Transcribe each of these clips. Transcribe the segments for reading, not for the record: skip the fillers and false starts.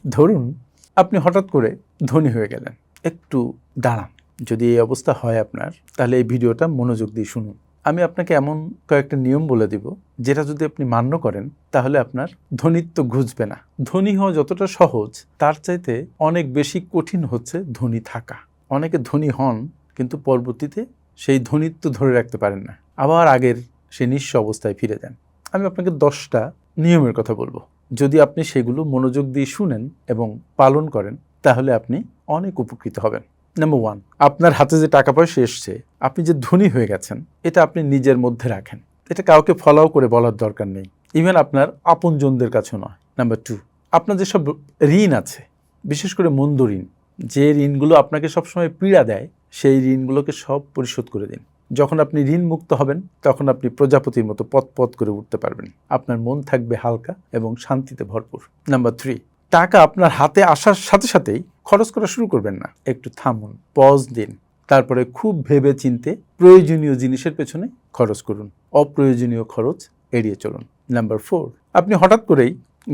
ধরুন আপনি হঠাৎ করে ধনী হয়ে গেলেন, একটু দাঁড়ান। যদি এই অবস্থা হয় আপনার, তাহলে এই ভিডিওটা মনোযোগ দিয়ে শুনুন। আমি আপনাকে এমন কয়েকটা নিয়ম বলে দিব, যেটা যদি আপনি মান্য করেন তাহলে আপনার ধনীত্ব ঘুচবে না। ধনী হওয়া যতটা সহজ, তার চাইতে অনেক বেশি কঠিন হচ্ছে ধনী থাকা। অনেকে ধনী হন কিন্তু পরবর্তীতে সেই ধনীত্ব ধরে রাখতে পারেন না, আবার আগের সেই নিঃস্ব অবস্থায় ফিরে যান। আমি আপনাকে 10টা নিয়মের কথা বলবো। যদি আপনি সেগুলো মনোযোগ দিয়ে শুনেন এবং পালন করেন, তাহলে আপনি অনেক উপকৃত হবেন। নাম্বার 1, আপনার হাতে যে টাকা পয়সা এসছে, আপনি যে ধনী হয়ে গেছেন, এটা আপনি নিজের মধ্যে রাখেন। এটা কাউকে ফলো করে বলার দরকার নেই, ইভেন আপনার আপনজনদের কাছেও নয়। নাম্বার 2, আপনার যেসব ঋণ আছে, বিশেষ করে মন্দ ঋণ, যে ঋণগুলো আপনাকে সবসময় পীড়া দেয়, সেই ঋণগুলোকে সব পরিশোধ করে দিন। যখন আপনি ঋণ মুক্ত হবেন, তখন আপনি প্রজাপতির মতো পথ করে উঠতে পারবেন। আপনার মন থাকবে হালকা এবং শান্তিতে ভরপুর। নাম্বার 3, টাকা আপনার হাতে আসার সাথে সাথেই খরচ করা শুরু করবেন না। একটু থামুন, পজ দিন, তারপরে খুব ভেবে চিনতে প্রয়োজনীয় জিনিসের পেছনে খরচ করুন। অপ্রয়োজনীয় খরচ এড়িয়ে চলুন। নাম্বার 4, আপনি হঠাৎ করেই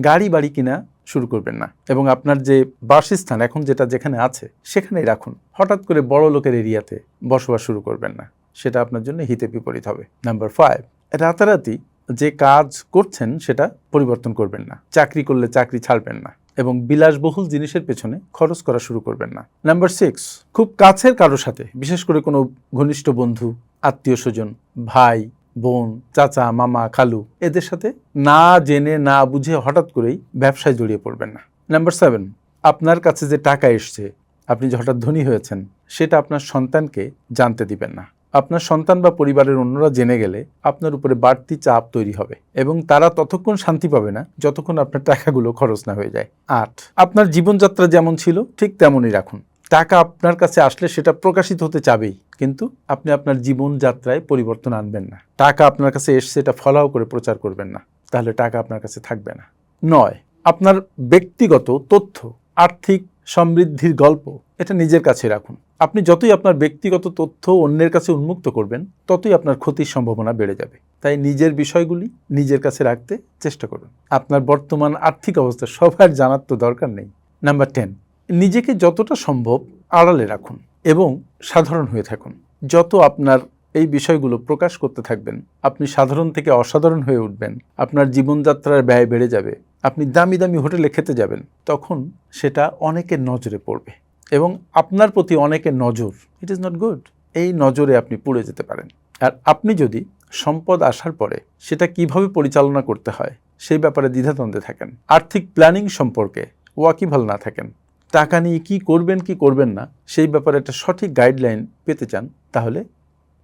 গাড়ি বাড়ি কিনা শুরু করবেন না, এবং আপনার যে বাসস্থান এখন যেখানে আছে সেখানেই রাখুন। হঠাৎ করে বড় লোকের এরিয়াতে বসবাস শুরু করবেন না, সেটা আপনার জন্য হিতে বিপরীত হবে। নাম্বার 5, রাতারাতি যে কাজ করছেন সেটা পরিবর্তন করবেন না। চাকরি করলে চাকরি ছাড়বেন না, এবং বিলাসবহুল জিনিসের পেছনে খরচ করা শুরু করবেন না। নাম্বার 6, খুব কাছের কারোর সাথে, বিশেষ করে কোনো ঘনিষ্ঠ বন্ধু, আত্মীয় স্বজন, ভাই বোন, চাচা, মামা, খালু, এদের সাথে না জেনে না বুঝে হঠাৎ করেই ব্যবসায় জড়িয়ে পড়বেন না। নাম্বার 7, আপনার কাছে যে টাকা এসছে, আপনি যে হঠাৎ ধনী হয়েছেন, সেটা আপনার সন্তানকে জানতে দিবেন না। আপনার সন্তান বা পরিবারের অন্যরা জেনে গেলে আপনার উপরে বাড়তি চাপ তৈরি হবে, এবং তারা ততক্ষণ শান্তি পাবে না যতক্ষণ আপনার টাকাগুলো খরচ না হয়ে যায়। 8, আপনার জীবনযাত্রা যেমন ছিল ঠিক তেমনই রাখুন। টাকা আপনার কাছে আসলে সেটা প্রকাশিত হতে চাবেই, কিন্তু আপনি আপনার জীবনযাত্রায় পরিবর্তন আনবেন না। টাকা আপনার কাছে এসছে এটা ফলাও করে প্রচার করবেন না, তাহলে টাকা আপনার কাছে থাকবে না। 9, আপনার ব্যক্তিগত তথ্য, আর্থিক সমৃদ্ধির গল্প, এটা নিজের কাছে রাখুন। আপনি যতই আপনার ব্যক্তিগত তথ্য অন্যের কাছে উন্মুক্ত করবেন, ততই আপনার ক্ষতির সম্ভাবনা বেড়ে যাবে। তাই নিজের বিষয়গুলি নিজের কাছে রাখতে চেষ্টা করুন। আপনার বর্তমান আর্থিক অবস্থা সবার জানার তো দরকার নেই। নাম্বার 10, নিজেকে যতটা সম্ভব আড়ালে রাখুন এবং সাধারণ হয়ে থাকুন। যত আপনার এই বিষয়গুলো প্রকাশ করতে থাকবেন, আপনি সাধারণ থেকে অসাধারণ হয়ে উঠবেন। আপনার জীবনযাত্রার ব্যয় বেড়ে যাবে, আপনি দামি দামি হোটেলে খেতে যাবেন, তখন সেটা অনেকের নজরে পড়বে এবং আপনার প্রতি অনেকের নজর, ইট ইজ নট গুড, এই নজরে আপনি পড়ে যেতে পারেন। আর আপনি যদি সম্পদ আসার পরে সেটা কিভাবে পরিচালনা করতে হয় সেই ব্যাপারে দ্বিধাদ্বন্দ্বে থাকেন, আর্থিক প্ল্যানিং সম্পর্কে ওয়াকিবহাল না থাকেন, টাকা নিয়ে কি করবেন কি করবেন না সেই ব্যাপারে একটা সঠিক গাইডলাইন পেতে চান, তাহলে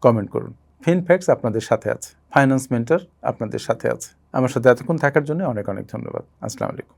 কমেন্ট করুন। ফিনফ্যাক্টস আপনাদের সাথে আছে, ফাইন্যান্স মেন্টর আপনাদের সাথে আছে। আমার সাথে এতক্ষণ থাকার জন্য অনেক অনেক ধন্যবাদ। আসসালামু আলাইকুম।